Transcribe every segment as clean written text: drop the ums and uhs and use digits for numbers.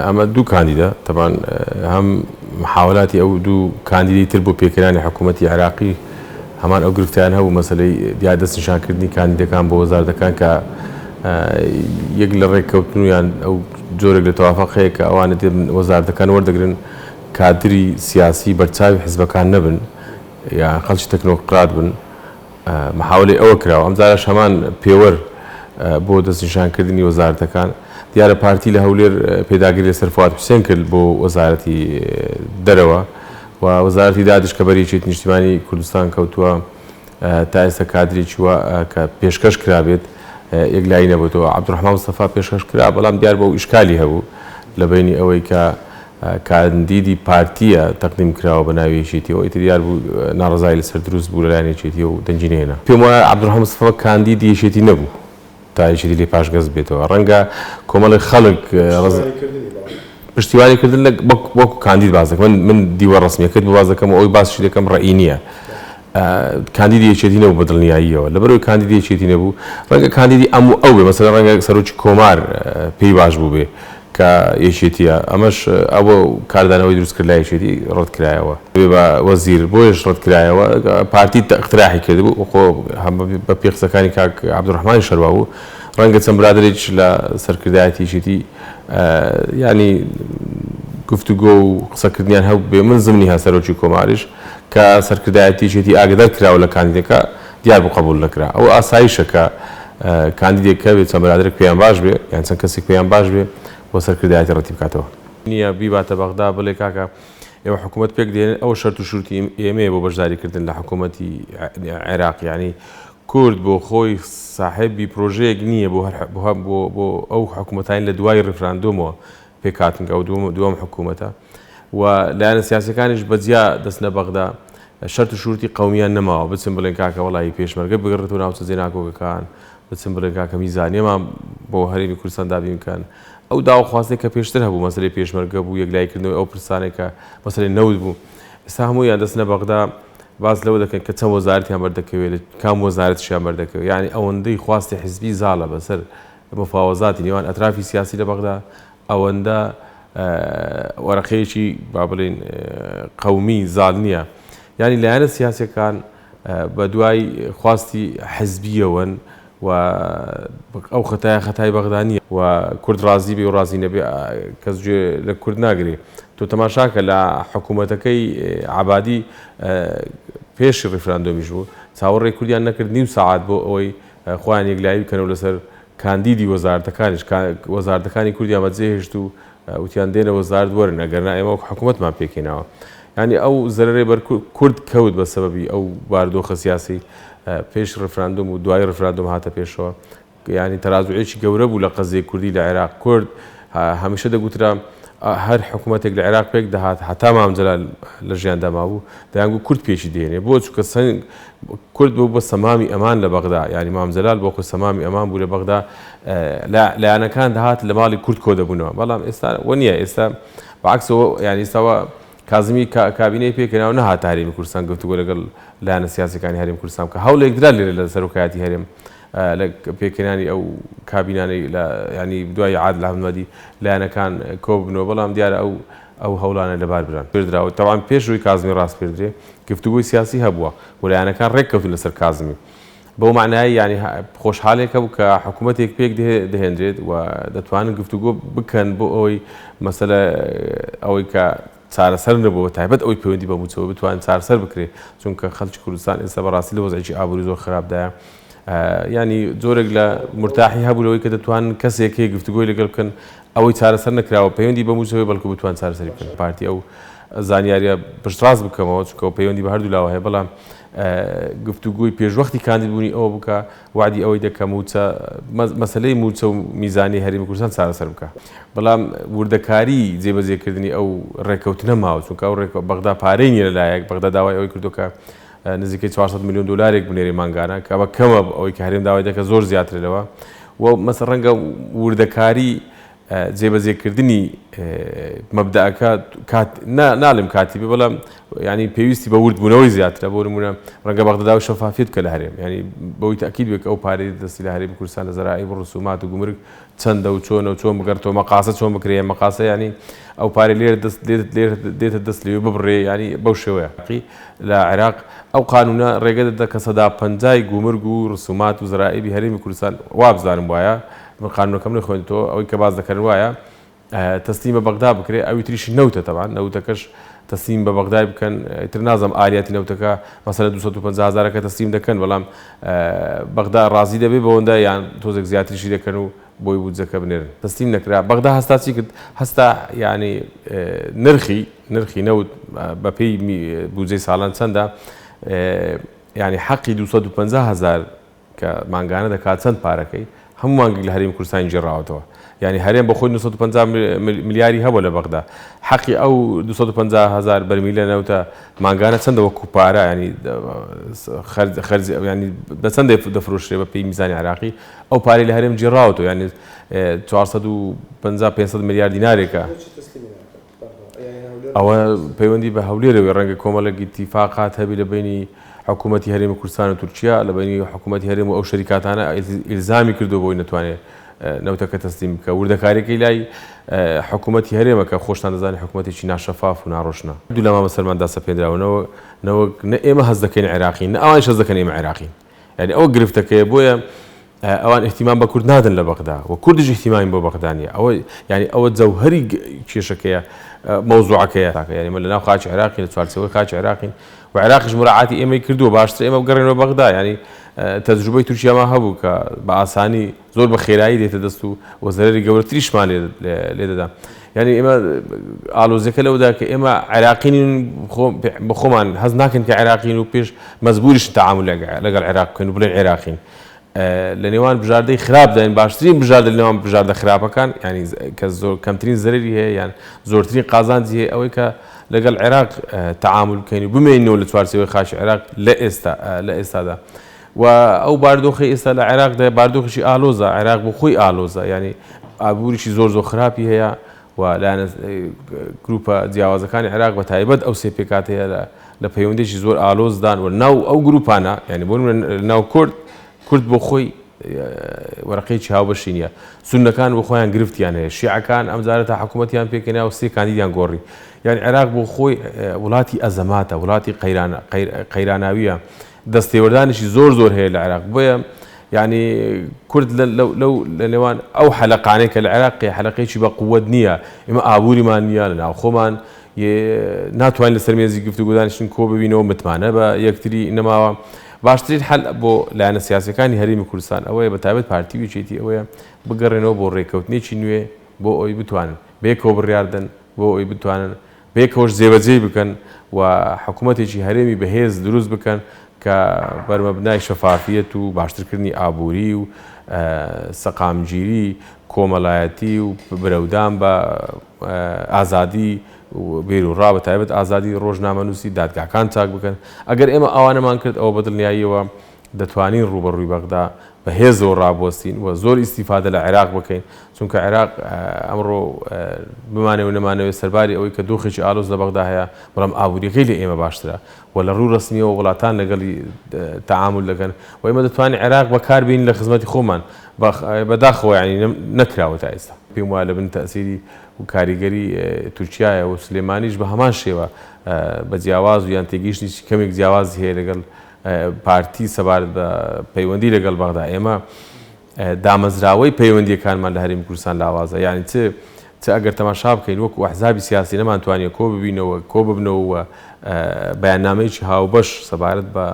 اما دوو کاندیدا طبعا هم محاولاتی ئەو دوو کاندیدەی تر بۆ پێکەرانی حکوومەتی عێراقی هەمان ئەو گرفتیان هەبوو مەسەلەی دیار دەستنیشانکردنی کاندیدەکان بۆ وەزارەتەکان کە یەک لە ڕێککەوتنیان ئەو جۆرێک لە تەوافەق هەیە کە ئەوانە دێن وەزارەتەکان وەردەگرن کادری سیاسی بەرچاوی حیزبەکان نەبن یان خەڵکی تەکنۆقرات بن. محاولەی ئەوە کراوە ئەمجارەش هەمان پێوەر بۆ دەستنیشانکردنی وەزارەتەکان دیارە پارتی لە هەولێر پێداگیری لەسەر فواد حوسێن کرد بۆ وەزارەتی دەرەوە و وەزارەتی دادش کە بەریەکێتی نیشتیمانی کوردستان کەوتووە تا ئێستا کادرێکی وە کە پێشکەش کرابێت یەکلایی نەبووەوە. عەبدوڕەحمان مستەفا پێشکەش کرا بەڵام دیار بەو ئیشکالی هەبوو لە بینی ئەوەی کە کاندیدی پارتیە تەقدیم کراوە بە ناوی یەکێتیەوە ئیتر دیار بوو ناڕەزایی لەسەر دروست بوو لەلایەن یەکێتیەوە و دەنجی نهێنا. پێم وایە عەبدوڕەحمان مستەفا کاندیدی یەکێتی نەبوو تا یەکێتی لێ پاشگەز بێتەوە. ڕەنگە کۆمەڵی خەڵک پشتیوانیکردن وەکو کاندید باز دەکەم من دیوە ڕسمیەکەت بۆ باز دەکەم ئەوەی باسشی دەکەم ڕەئی نییە. کاندیدی یەکێتی نەبوو بە دڵنیاییەوە لەبەرەوەی کاندیدی یەکێتی نەبوو ڕەنگە کاندیدی ئەموو ئەو بێ مەسەڵەن ڕەنگە سەرۆکی کۆمار پێی باش بوو بێ کە یەکێتیە ئەمەش ئەوە کاردانەوەی دروست کرد لای یەکێتی ڕەت کرایەوە بێ بە وەزیر بۆیش ڕەت کرایەوە پارتی اقتراحی کردبوو خۆ بە پێ قسەکانی کاک عەبدوڕەحمانی شەروا بوو ڕەنگە چەند برادێک لە سەرکردایەتی یەکێتی ینی گفتوگۆ و قسەکردنیان هەبوو بێ من زمنی ها سەرۆکی کۆماریش کە سەرکردایەتی یەکێتی ئاگدار کراوە لە کاندیدەکە دیار بوو قبوڵ نەکرا. ئەو ئاسایشە کە کاندیدێکە بێت چەند برادێک پێیان باش بێ یان چەند کەسێک پێیان باش بێ بۆ سەرکردایەتی ڕەتی بکاتەوە. نییە بیباتە بەغدا بڵێ کاکە ئێوە حکوومەت پێک دێنن ئەو شەرت و شورتی ئێمەیە بۆ بەشداریکردن لە حکوومەتی عێراق ینی کورد بۆ خۆی ساحێبی پرۆژەیەک نییە بۆ ئەو حکوومەتانی لە دوای ڕێفراندۆمەوە پێکاتنگە و دووەم حکوومەتە و لایەنە سیاسەکانیش بەجیا دەستنە بەغدا شەرت و شورتی قەومیان نەماوە بچن بڵێن کاکە وەڵی پێشمەرگە بگەڕێتەوە ناو چەند زێناکۆکەکان بچن بڵێن کاکە میزانیەمان بۆ هەرێمی کوردستان دابین بکەن. ئەو داوەخواستێک کە پێشتر هەبوو مەسەلەی پێشمەرگە بوو یەکلایکردنەوەی ئەو پرسانێک کە مەسەلەی نەوت بوو ئێستا هەموویان دەستنە بەغدا باز لەوە دەکەن کە چەند وەزارەتیان بەردەکەوێت لە کام وەزارەتیشیان بەردەکەوێت یعنی ئەوەندەی خواستی حیزبی زاڵە بەسەر مفاوەزاتی نێوان ئەطرافی سیاسی لە بەغدا ئەوەندە وەرەقەیەکی با بڵێن قەومی زاڵ نییە ینی لایەنە سیاسیەکان بە دوای خواستی حیزبیەوەن و ئەو خەتای بەغدا نییە و کورد ڕازی بێ و ڕازی نەبێ کەس گوێ لە کورد ناگرێ. تۆ تەماشاکە لە حکوومەتەکەی عەبادی پێشی ڕێفراندۆمیش بوو چاوەڕێی کوردیان نەکرد نیم سەعات بۆ ئەوەی خۆیان یەکلایی بکەنەوە لەسەر کاندیدی وەزارەتەکانیش وەزارەتەکانی کوردیان بەجێهێشت و وتیان دێنە وەزارەت وەرن ئەگەرنا ئێمە حکوومەتمان پێکەینەوە. ینی ئەو زەرەرێ بەر کورد کەوت بە سەبەبی ئەو بارودۆخە سیاسی پێش ڕێفراندۆم و دوای ڕێفراندۆم هاتە پێشەوە ینی تەرازوعێکی گەورە بوو لە قەزیە کوردی لە عێراق. کورد هەمیشە دەگوترا هەر حکوومەتێک لە عێراق پێک دەهات هەتا مام جەلال لە ژیاندا مابوو دەیانگو کورد پێشی دێنێ بۆ چونکە کورد بوو بە سەمامی ئەمان لە بەغدا ینی مام جەلال بۆ خۆ سەمامی ئەمان بوو لە بەغدا لایەنەکان دەهات لە ماڵی کورد کۆ دەبوونەوە بەڵام ئێستا وە نییە ئێستا بەعکسەوە ینی ئێستاوە کازمی کابینەی پێکەناو نەهات هەرێمی کوردستان گفتوگۆ لەگەڵ لایەنە سیاسەکانی هەرێمی کوردستان کە هەوڵێکدرا لێرە لە سەرۆکایەتی هەرێم لە پێکەنانی ئەو کابینانەی ینی دوای عادل ئەحمەدی لایەنەکان کۆ ببنەوە بەڵام دیارە ئەو هەوڵانە لەبار بران پێدراوە تەواو پێشەوەی کازمی ڕاست پێدرێ گفتوگۆی سیاسی هەبووە و لایەنەکان ڕێککەوتن لەسەر کازمی بەو معنای ینی خۆشحالێکە بوو کە حکوومەتێک پێک دەهێنرێت و دەتوانن گفتوگۆ بکەن بۆ ئەوەی مەسەلە ئەوەی کە چارەسەر نەبووە تایبەت ئەوەی پەیوەندی بە موچەوە بتوانن چارەسەر بکرێت چونکە خەڵکی کوردستان ئێستا بەڕاستی لە وەزعێکی ئابووری زۆر خراپدایە ینی زۆرێک لە مرتاحی هەبوو کە دەتوانن کەسێک هەیە گفتوگۆی لەگەڵ بکەن ئەوەی چارەسەر نەکراوە پەیوەندی بە موچەوەی بەڵکو بتوان چارەسەری بکەن پارتی ئەو زانیاریە پشتڕاست بکەمەوە چونکە پەیوەندی بە هەردوو لاوە هەیە بەڵام گفتوگۆی پێشوەختی کاندیدبوونی ئەوە بکە وعدی ئەوەی دەکەم موچە مەسەلەی موچە و میزانی هەرێمی کوردستان چارەسەر بکە بەڵام وردەکاری جێبەجێکردنی ئەو ڕێککەوتنە ماوە چونکە ئەو بەغدا پارەی نیە لەلایەک بەغدا داوای ئەوەی کردو کە نزیکەی 400 میلیۆن دلارێک بنێری مانگانە کە بە کەمە ئەوەی کە هەرێم داوای دەکە زۆر زیاترەوە و مەسە ڕەنگە وردەکاری جێبەجێکردنی مەبدەعەکە ناڵێم کاتی بێ بەڵام ینی پێویستی بە وردبوونەوەی زیاترە بۆ نمونە ڕەنگە بەغدەدا و شەفافیت کە لە هەرێم ینی بەوەی تاکید بێت ئەو پارەی دەستی لە هەرێمی کوردستان لە زەرایی ڕسومات و گومرگ چەندە و چۆنە و چۆن بگەڕێتەوە مەقاسە چۆن بکرێ مەقاسە ینی ئەو پارەی لێرە دێتە دەست لێ ببڕێ ینی بەو شێوەیە لە عێراق ئەو قانونە ڕێگە دەدا کە سەدا پەنجای گومرگ و ڕسومات و زەرائیبی هەرێمی کوردستان وا بزانم وایە من قانونەکەم نەخوێنێتەوە ئەوەی کە باز دەکەن وایە تەسلیم بە بەغدا بکرێ ئەوی تریشی نەوتە تەبان نەوتەکەش تەسلیم بە بەغدای بکەن تر نازەم ئالیاتی نەوتەکە مەسەلەن 250,000ەکە تەسلیم دەکەن بەڵام بەغدا ڕازی دەبێ بەوەندە یان تۆزێک زیاتریشی دەکەن و بۆی بودجەکە بنێرن تەسلیم نەکرا بەغدا هەستا چی کرد هەستا ینی نرخی نەوت بە پێی بودجەی ساڵان چەندە ینی حەقی 250,000 کە مانگانە دەکات چەند پارەکەی هەموو مانگێک لە هەرێمی کوردستان جێڕاوەتەوە ینی هەرێم بە خۆی 250 ملیاری هەبوو لە بەغدا حەقی ئەو 250,000 بەرمیلە نەوتە مانگانە چەندە وەکو پارە ینی ینی بە چەند دەفرۆشرێ بە پێی میزانی عراقی ئەو پارەی لە هەرێم جێڕاوەتەوە ینی 450-500 ملیار دینارێکە ئەوە پەیوەندی بە هەولێرەوەی ڕەنگە کۆمەڵێک ئیتیفاقات هەبی لە بینی حکوومەتی هەرێمی کوردستان و تورکیا لە بینی حکوومەتی هەرێم و ئەو شەریکاتانە ئیلزامی کردو بۆی نەتوانێت نەوتەکە تەسلیم بکە وردەکارێکی لای حکوومەتی هەرێمە کە خۆشتان دەزانێت حکوومەتێکی ناشەفاف و ناڕۆشنە دوو لە مامەسەلماندا سەپێنراونەوە نە ئێمە هەست دەکەین عێراقین نە ئەوان هەست دەکەن ئێمە عێراقین یعنی ئەوە گرفتەکەیە بۆیە ئەوان احتیمام بە کورد نادن لە بەغدا و کوردیش احتیمامی بۆ بەغدانیە ئەوە ینی ئەوە جەوهەری کێشەکەیە مەوزوعەکەیە ینی من لەناو خاچی عێراقی لە چوارچەوەی خاچی عێراقین و عێراقیش مراعاتی ئێمەی کردووە باشتر ئێمە بگەڕێنەوە بەغدا ینی تەجروبەی تورکیاما هەبوو کە بە ئاسانی زۆر بە خێرایی دێتە دەست و وەزەرەری گەورەتریشمان لێ دەدا ینی ئێمە ئالۆزەکە لەوەدا کە ئێمە عێراقین بە خۆمان هەز ناکەن کە عێراقین و پێش مەزبوریش تەعامل لەگەڵ عێراق بکەن و بڵێن عێراقین لە نێوان بژاردەی خراپ داین باشترین بژاردە لە نێوان بژاردە خراپەکان ینی کە زۆر کەمترین زەرری هەیە یان زۆرترین قازانجی هەیە ئەوەی کە لەگەڵ عێراق تەعامل بکەین و بمێنەوە لە چوارچێوەی خاچی عێراق لە ئێستادا و ئەو باردۆخی ئێستا لە عێراقدا باردۆخیشی ئالۆزە عێراق بۆ خۆی ئالۆزە ینی ئابووریشی زۆر خراپی هەیە و لایەنە گروپە جیاوازەکانی عێراق بە تایبەت ئەو سێ پێکات هەیە لە پەیوەندێکی زۆر ئالۆزدان و ناو ئەو گروپانە ینی بۆ ناو کورد بۆ خۆی وەرەقەیەکی هاوبەشی نییە سوننەکان بۆ خۆیان گرفتیان هەیە شیعەکان ئەمجارە تا حکوومەتیان پێکەنیا و سێ کاندیدیان گۆڕی یعنی عێراق بۆ خۆی وڵاتی ئەزەماتە وڵاتی قەیراناویە دەستێوەردانێکی زۆر هەیە لە عێراق بۆیە ینی کورد لە نێوان ئەو حەلەقانەی کە لە عێراقی حەلەقەیەکی بە قووەت نییە ئێمە ئابووریمان نییە لە ناو خۆمان ناتوانین لەسەر مێزی گفتوگۆدانیشتن کۆ ببینەوە متمانە بە یەکتری نەماوە باشترین حل بۆ لایەنە سیاسەکانی هەرێمی کوردستان ئەوەیە بە تایبەت پارتی وچێتی ئەوەیە بگەڕێنەوە بۆ ڕێککەوتنێکی نوێ بۆ ئەوی بتوانن بەیەکەوە بڕیاردن بۆ ئەوی بتوانن بەیەکەوەش جێبەجێ بکەن و حکوومەتێکی هەرێمی بەهێز دروست بکەن کە بەرمەبنای شەفافیەت و باشترکردنی ئابووری و سەقامگیری کۆمەڵایەتی و برەودان بە ئازادی بێروڕا بە تایبەت ئازادی ڕۆژنامەنووسی دادگاکان چاک بکەن ئەگەر ئێمە ئەوانەمان کرد ئەوە بەدڵنیاییەوە دەتوانین ڕوبەڕووی بەغدا بەهێزەوە ڕابوەستین و زۆر ئیسیفادە لە عێراق بکەین چونکە عێراق ئەمڕۆ بمانەوە نەمانەوێت سەرباری ئەوەی کە دۆخێکی ئالۆز لە بەغدا هەیە بەڵام ئابووریەکەی لە ئێمە باشترە و لە ڕوو ڕسمیەوە وڵاتان لەگەڵی تەعامل دەکەن و ئێمە دەتوانین عێراق بەکاربین لە خزمەتی خۆمان بەداخەوە ینی نەکراوە تا ئێستا پێم وایە لە بن تەسیری و کاریگەری تورکیایە و سلێمانیش بە هەمان شێوە بە جیاواز و یان تێگەیشتنی کەمێک جیاوازی هەیە لەگەڵ پارتی سەبارەت بە پەیوەندی لەگەڵ بەغدا ئێمە دامەزراوەی پەیوەندیەکانمان لە هەرێمی کوردستان لاوازە یعنی چ ئەگەر تەماشا بکەین وەکو ئەحزابی سیاسی نەمانتوانێت کۆ ببینەوە کۆ ببنەوە و بەیاننامەیەکی هاوبەش سەبارەت بە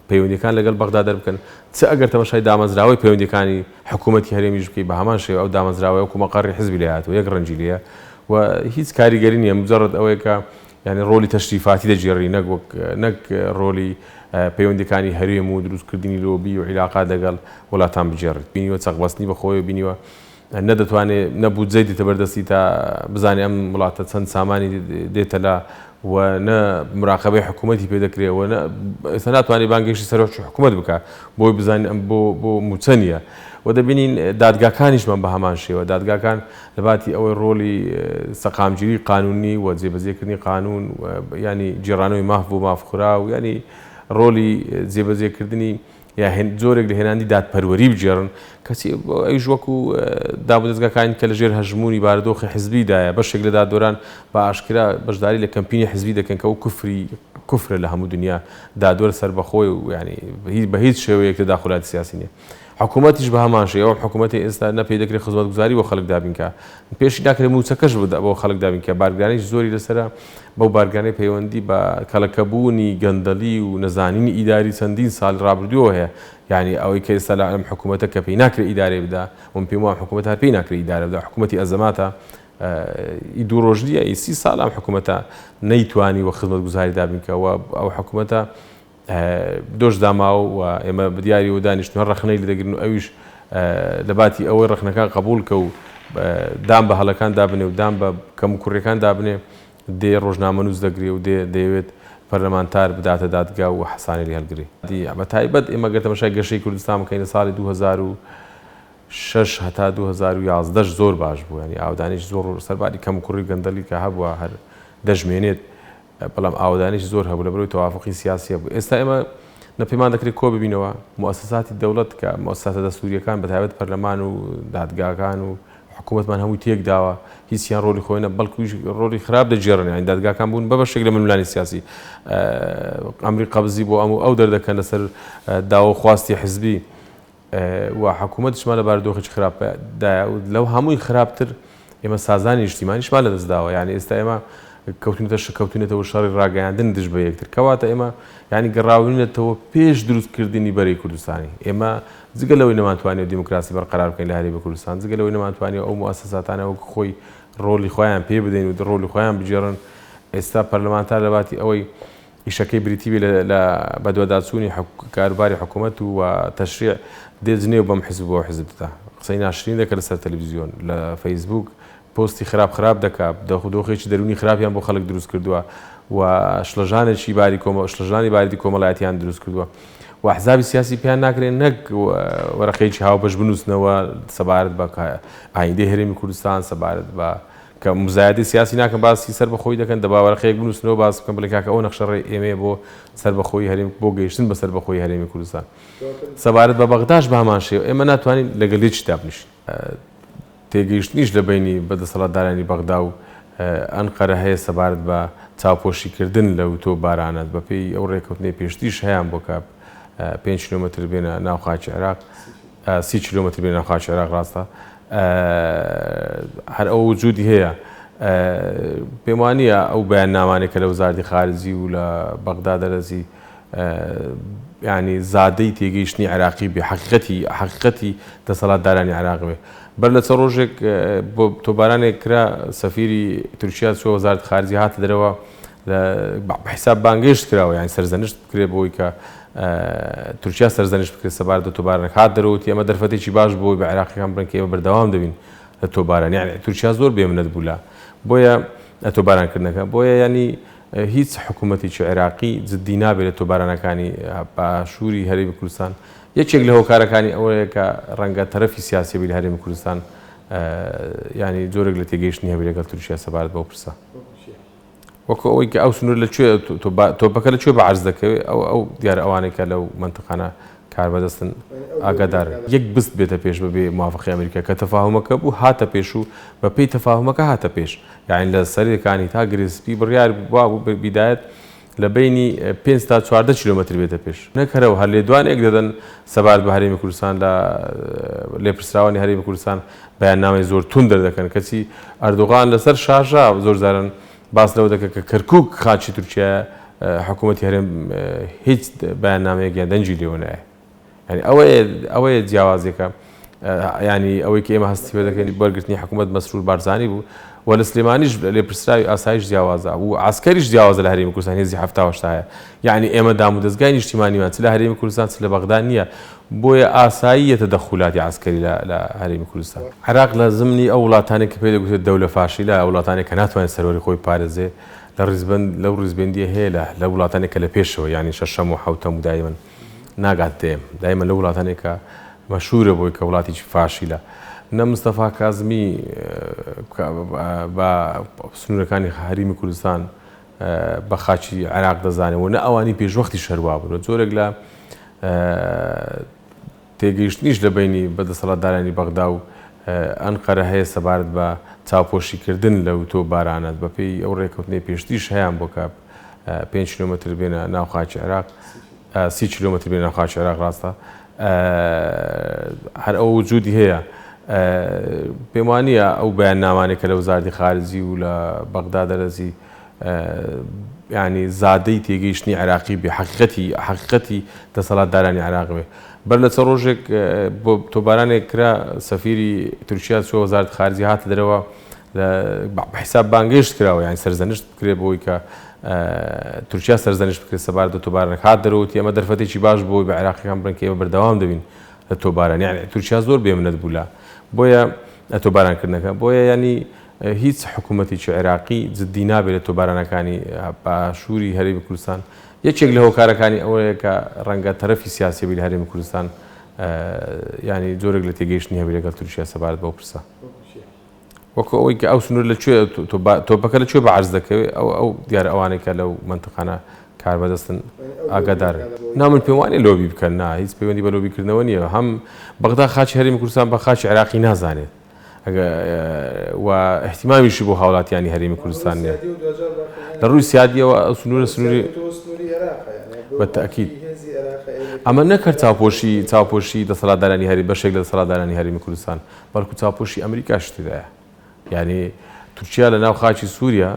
پەیوەندیەکان لەگەڵ بەغدا دەربکەن چ ئەگەر تەماشای دامەزراوەی پەیوەندیەکانی حکوومەتی هەرێمیش بکەی بە هەمان شێوە ئەو دامەزراوەی وەکو مەقەڕی حیزبی لە هاتووە یەک ڕەنجی لێیە و هیچ کاریگەری نییە مجەڕەد ئەوەیە کە ینی ڕۆلی تەشریفاتی دەجێڕی نەک ڕۆلی پەیوەندیەکانی هەرێم و دروستکردنی لۆبی و عیلاقات لەگەڵ وڵاتان بجێڕێت بینیوە چەقبەستنی بەخۆی بینیوە نەدەتوانێت نەبوودجەی دێتە بەردەستی تا بزانێ ئەم وڵاتە چەند سامانی دێتە لا و نە مراقبەی حکوومەتی پێ دەکرێت و ئێستا ناتوانێت بانگێشتی سەرۆکی حکوومەت بکات بۆی بزانین ئەم بۆ موچە نیە و دەبینین دادگاکانیشمان بە هەمان شێوە دادگاکان لە باتی ئەوەی ڕۆلی سەقامگیری قانونی و جێبەجێکردنی قانون ینی جێڕانەوەی ماف بۆ مافخورا و ینی ڕۆلی جێبەجێکردنی یا زۆرێک لە هێناندی دادپەروەری بجێڕن کەسی ئەویش وەکو دابوو دەستگاکان کە لەژێر هەژمونی بارودۆخی حزبیدایە بەشێک لە دادوەران بە ئاشکرا بەشداری لە کەمپینی حزبی دەکەن کە ئەو کوفرە لە هەموو دنیا دادوەر سەربەخۆی و ینی بە هیچ شێوەیەک تداخلاتی سیاسی نییە حکوومەتیش بە هەمان شێوە حکوومەتی ئێستا نەپێی دەکرێت خزمەتگوزاری بۆ خەڵک دابینکە پێشی ناکرێت موچەکەش بۆ خەڵک دابینکە بارگانیش زۆری لەسرە بەو بارگانەی پەیوەندی بە کەڵەکەبوونی گەندەلی و نەزانینی ئیداری چەندین ساڵ ڕابردووە هەیە یعنی ئەوەی کە ئێستا لە ئەم حکوومەتە کە پێی ناکرێت ئیدارێ بدا وم پێم وایە حکوومەت هەر پێی ناکرێت ئیدارە بدا حکوومەتی ئەزەماتە ئیدۆڕۆژیە ئیسی ساڵ ئەم حکوومەتە نەیتوانی وە خزمەتگوزاری دابینکەوە ئەو حکوومەتە دۆش داماوە و ئێمە بەدیاری و دانیشتوە ڕخنەی لە دەگرن و ئەویش لە باتی ئەوەی ڕخنەکان قبول کە و دام بە هەڵەکان دابنێ و دام بە کەم و کوڕەکان دابنێ دێ ڕۆژنامە نووس دەگرێ و دەیەوێت پەرلەمانتار بداتە دادگا و حەسانی لێ هەڵگری بە تایبەت ئێمە گەر تەماشای گەشەی کوردستان بکەین لە ساڵی 2006 هەتا 2011 زۆر باش بوو ینی ئاودانیش زۆر سەرباری کەم و کوڕی گەندەلی کە هەبووە هەر دەژمێنێت بەڵام ئاودانیش زۆر هەبوو لەبەرەوەی تەوافقی سیاسیە بوو ئێستا ئێمە نەپەیمان دەکرێت کۆ ببینەوە مؤسساتی دەوڵەت کە مؤسساتە دەستوریەکان بە تایبەت پەرلەمان و دادگاکان و حکوومەتمان هەمووی تێک داوە هیچیان ڕۆلی خۆی نە بەڵکوش ڕۆلی خراپ دەجێڕن یانی دادگاکان بوون بە بەشێک لە ململانی سیاسی ئەمری قەبزی بۆ ئەو دەردەکەن لەسەر داوە خواستی حزبی و حکوومەتشمان لە بارودۆخی خراپدایە و لەو هەمووی خراپتر ئێمە سازانی نیشتیمانیشمان لە دەستداوە یعنی ئێستا ئێمە کەوتونێتەوە شەڕی ڕاگەیاندن دژ بە یەکتر کەواتە ئێمە ینی گەڕاونێتەوە پێش دروستکردنی بەرەی کوردستانی ئێمە جگە لەوەی نەمانتوانێت دیموکراسی بەرقەرار بکەین لە هەرێمی کوردستان جگە لەوەی نەمانتوانێت ئەو مؤسساتانە وەکو خۆی ڕۆڵی خۆیان پێ بدەین و ڕۆڵی خۆیان بجێڕن ئێستا پەرلەمانتار لە باتی ئەوەی ئیشەکەی بریتیبی لە بەدواداچوونی کاروباری حکوومەت و تەشریع دێجنێ و بەم حزب بۆ حزبدا قسەی ناشرین دەکە لەسەر تەلەڤیزیۆن لە فەیسبوک پۆستی خراپ دەکات دۆخێکی دەرونی خراپیان بۆ خەڵک دروست کردووە و شڵەژانێکی شڵەژانی باریدی کۆمەڵایەتیان دروست کردووە و حزابی سیاسی پێیان ناکرێن نەک وەرەقەیەکی هاوبەش بنووسنەوە سەبارەت بە ئایندەی هەرێمی کوردستان سەبارەت بە کە مزایدەی سیاسی ناکەم باسی سەر بەخۆی دەکەن دەبا وەرەقەیەک بنووسنەوە باس بکەم بڵێ کاکە ئەو نەخشەڕێ ئێمە بۆ سەر بەخۆی هەرێم بۆ گەیشتن بە سەر بەخۆی هەرێمی کوردستان سەبارەت بە بەغداش بە هەمان شێوە ئێمە ناتوانین لەگەڵ هیچ دابنیشین تێگەیشتنیش لە بینی بەدەسەڵاتدارانی بەغدا و ئەنقەرە هەیە سەبارەت بە چاوپۆشیکردن لەو تۆ بارانەت بەپێی ئەو ڕێکەوتنەی پێشتیش هەیەیان بۆ کە 5 کیلۆمەتر بێنە ناوخاکی عێراق 30 کیلۆمەتر بێنە ناوخاکی عێراق ڕاستە هەر ئەو وجودی هەیە پێم وانییە ئەو بەیاننامانێک کە لە وزارەتی خارجی و لە بەغدا دەرەزی ینی زادەی تێگەیشتنی عێراقی بێ حەقیقەتی دەسەڵاتدارانی عێراق بێ بەر لە چەند ڕۆژێک بۆ تۆبارانێک کرا سەفیری تورکیا چووە وەزارەتی خارجی هاتە دەرەوە بەحیساب بانگەشت کراوە یانی سەرزەنشت بکرێت بۆی کە تورکیا سەرزەنشت بکرێت سەبارەت بە تۆبارانێک هات دەرەوەتی ئەمە دەرفەتێکی باش بۆی بە عێراقیەکان بڕن کە ئێمە بەردەوام دەبین لە تۆباران یانی تورکیا زۆر بێمنەت بوو لە بۆیە تۆبارانکردنەکە بۆیە ینی هیچ حکوومەتێکی عێراقی جددی نابێت لە تۆبارانەکانی باشووری هەرێمی کوردستان یەکێک لە هۆکارەکانی ئەوەیە کە ڕەنگە تەرەفی سیاسی بی لە هەرێمی کوردستان ینی جۆرێک لە تێگەیشتنی هەبێت لەگەڵ تورکیا سەبارەت بەو پرسە وەکو ئەوەی کە ئەو سنوور لەکوێ تۆپەکە لەکوێ بەعرز دەکەوێت ئەو دیارە ئەوانەی کە لەو منتقانە کار بەدەستن ئاگادار یەک بست بێتە پێش بەبێ موافقی ئەمریکا کە تەفاهمەکە بوو هاتە پێش و بە پێی تەفاهمەکە هاتە پێش یعنی لە سەرەکانی تا گرسپی بڕیار وا بوو بیدایەت لە بینی 5 تا 14 کیلۆمەتر بێتە پێش نەکەرەوە هەر لێدوانێک دەدەن سەبارەت بە هەرێمی کوردستان لە لێپرسراوانی هەرێمی کوردستان بەیاننامەی زۆر تون دەردەکەن کەچی ئەردوغان لەسەر شارژا زۆر جارن باس لەوە دەکە کە کەرکووک خاچی تورکیا حکوومەتی هەرێم هیچ بەیاننامەیەک یان دەنجی لێوە نایە ینی ئەوەیە جیاوازێکە ینی ئەوەی کە ئێمە هەستی پێ دەکەین بەرگرتنی حکوومەت مەسرور بارزانی بوو و لە سلێمانیش لێپرسراوی ئاسایش جیاوازە بوو عسکەریش جیاوازە لە هەرێمی کوردستان هێزی ৭ هەیە یعنی ئێمە دام و دەستگای نیشتیمانیمان چ لە هەرێمی کوردستان چ لە بەغدا نییە بۆیە ئاساییەتە دەخولاتی عسکەری لە هەرێمی کوردستان عێراق لە زمنی ئەو وڵاتانێک کە پێ دەگوترێت دەولە فاشی لە وڵاتانێک کە ناتوانێت سەرۆری خۆی پارێزێ لەو ڕیزبەندیە هەیە لە وڵاتانێک کە لە پێشەوە ینی شەشەم و حەوتەم و دایمەن ناگات دێم دایمە لە وڵاتانێک کە مەشهورە بۆی کە وڵاتێکی فاشیلە. نە مستەفا کازمی بە سنوورەکانی هەرێمی کوردستان بە خاچی عێراق دەزانێت و نە ئەوانی پێشوەختی شەروا بوون. جۆرێک لە تێگەیشتنیش لە بینی بەدەسەڵاتدارانی بەغدا و ئەنقەرە هەیە سەبارەت بە چاوپۆشیکردن لەو تۆبارانە بەپێی ئەو ڕێکەوتنەی پێشتریش هەیان بۆ کە 5 کیلۆمەتر بێنە ناو خاکی عێراق، 30 کیلۆمەتر بێنە ناو خاکی عێراق. ڕاستە هەر ئەو وجودی هەیە. پێم وانییە ئەو بەیاننامانێک کە لە وەزارەتی خارجی و لە بەغدا دەرەزی ینی زادەی تێگەیشتنی عێراقی بێ، حەقیقەتی دەسەڵاتدارانی عێراق بێ. بەر لە چەند ڕۆژێک بۆ تۆبارانێک کرا سەفیری تورکیا چوە وەزارەتی خارجی هاتە دەرەوە بەحیساب بانگەشت کراوە، یانی سەرزەنشت بکرێت بۆی کە تورکیا سەرزەنشت بکرێت سەبارەت بە تۆبارانێک هات دەرەوەتی ئەمە دەرفەتێکی باش بۆی بە عێراقیەکان بڕن کە ئێمە بەردەوام دەبین لە تۆباران. یانی تورکیا زۆر بێمنەت بوو لە بۆیە تۆبارانکردنەکە. بۆیە ینی هیچ حکوومەتێکی عێراقی جددی نابێت لە تۆبارانەکانی باشووری هەرێمی کوردستان. یەکێک لە هۆکارەکانی ئەوەیە کە ڕەنگە تەرەفی سیاسی بێت لە هەرێمی کوردستان، ینی جۆرێک لە تێگەیشتنی هەبێت لەگەڵ تورکیا سەبارەت بەو پرسە. وەکو ئەوەی کە ئەو سنوور لەکوێ تۆپەکە لەکوێ بەعرز دەکەوێت ئەو دیارە ئەوانەی کە لەو منتقانە کار بەدەستن ئاگادار. من پێم وانێ لۆبی بکەن، نا هیچ پەیوەندی بە لۆبیکردنەوە نییە. هەم بەغدا خاچی هەرێمی کوردستان بە خاچی عێراقی نازانێت و احتیمامیشی بۆ هاوڵاتیانی هەرێمی کوردستان نیە. لە ڕووی سیادیەوە ئەو سنووری بە تەئکید ئەمە نەکرد چاوپۆشی دەسەڵاتدارانی هەرێمی بەشێک لە دەسەڵاتدارانی هەرێمی کوردستان، بەڵکو چاوپۆشی ئەمریکاش تێدایە. یعنی تورکیا لە ناو خاکی سووریا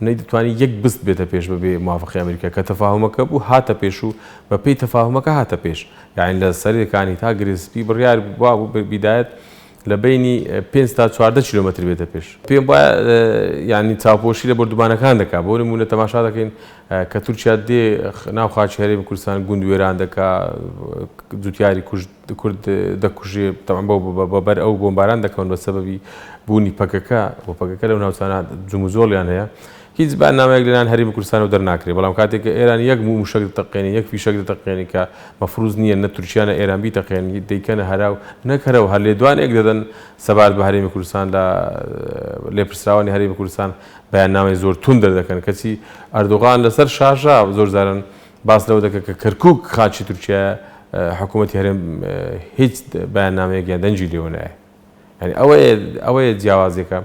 نەیدەتوانی یەک بست بێتە پێش بەبێ موافقەی ئەمریکا کە تەفاهمەکە بوو هاتە پێش و بە پێی تەفاهمەکە هاتە پێش. یعنی لە سەرەکانی تا گرێسپی بڕیار وا بوو بیدایەت لە بینی 5 تا 14 کیلۆمەتر بێتە پێش. پێم وایە ینی چاوپۆشی لە بەردوبانەکان دەکات. بۆ نمونە تەماشا دەکەین کە تورکیا دێ ناو خاکی هەرێمی کوردستان گوند وێران دەکات، جوتیاری کورد دەکوژێت، تەمەن بەبەر ئەو بۆمباران دەکەون بە سەبەبی بوونی پەکەکە. بۆ پەکەکە لەو ناوچانە جوم و زۆڵیان هەیە. هیچ بەرنامەیەک لەلایەن هەرێمی کوردستانەوە دەرناکرێت، بەڵام کاتێک کە ئێران یەک موشک دەتەقێنێ، یەک فیشەک دەتەقێنێ کە مەفروض نییە نە تورکیا نە ئێران بیتەقێنی، دەیکەنە هەراو نەکەرەوە هەر لێدوانێک دەدەن سەبارەت بە هەرێمی کوردستان لە لێپرسراوانی هەرێمی کوردستان بەیاننامەی زۆر تون دەردەکەن. کەچی ئەردوغان لەسەر شاژا زۆر جاران باس لەوە دەکەن کە کەرکووک خاچی تورکیا حکوومەتی هەرێم هیچ بەیاننامەیەک یان دەنجی لێوە نایە. ینی ئەوەیە جیاوازێکە.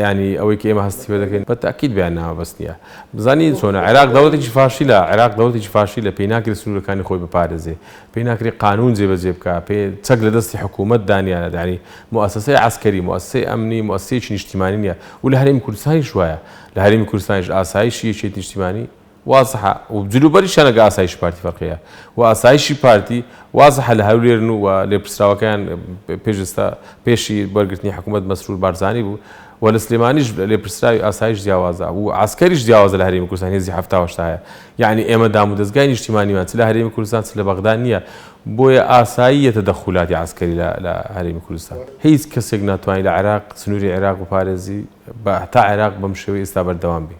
ینی ئەوەی کە ئێمە هەستی پێ دەکەین بە تاکید بەیاننامە بەس نییە. بزانین چۆنە عێراق دەوڵەتێکی فاشیلە، عێراق دەوڵەتێکی فاشیلە، پێی ناکرێت سنوورەکانی خۆی بپارێزێ، پێی ناکرێت قانون جێبەجێ بکە، پێ چەک لە دەستی حکوومەت دانیانە. ینی مؤسسەی عسکەری، مؤسسەی ئەمنی، مؤسسەیەکی نیشتیمانی نییە. و لە هەرێمی کوردستانیش وایە، لە هەرێمی کوردستانیش ئاسایشی یەکێتی نیشتیمانی وازحە و جلوبەریشە لەگە ئاسایشی پارتی فەرقیە و ئاسایشی پارتی وازحە لە هەولێرن و لێپرسراوەکەیان پێشی بەرگرتنی حکوومەت مەسرور بارزانی بوو و لە سلێمانیش لێپرسراوی ئاسایش جیاوازە و عسکەریش جیاوازە لە هەرێمی کوردستان هێزی 78 هەیە. یعنی ئێمە دام و دەستگای نیشتیمانیمان چ لە هەرێمی کوردستان چ لە بەغدا نییە، بۆیە ئاساییەتە دەخولاتی عسکەری لە هەرێمی کوردستان. هیچ کەسێک ناتوانێت لە عێراق سنووری عێراق بپارێزی بە تا عێراق بەم شێوەی ئێستا بەردەوام بێ.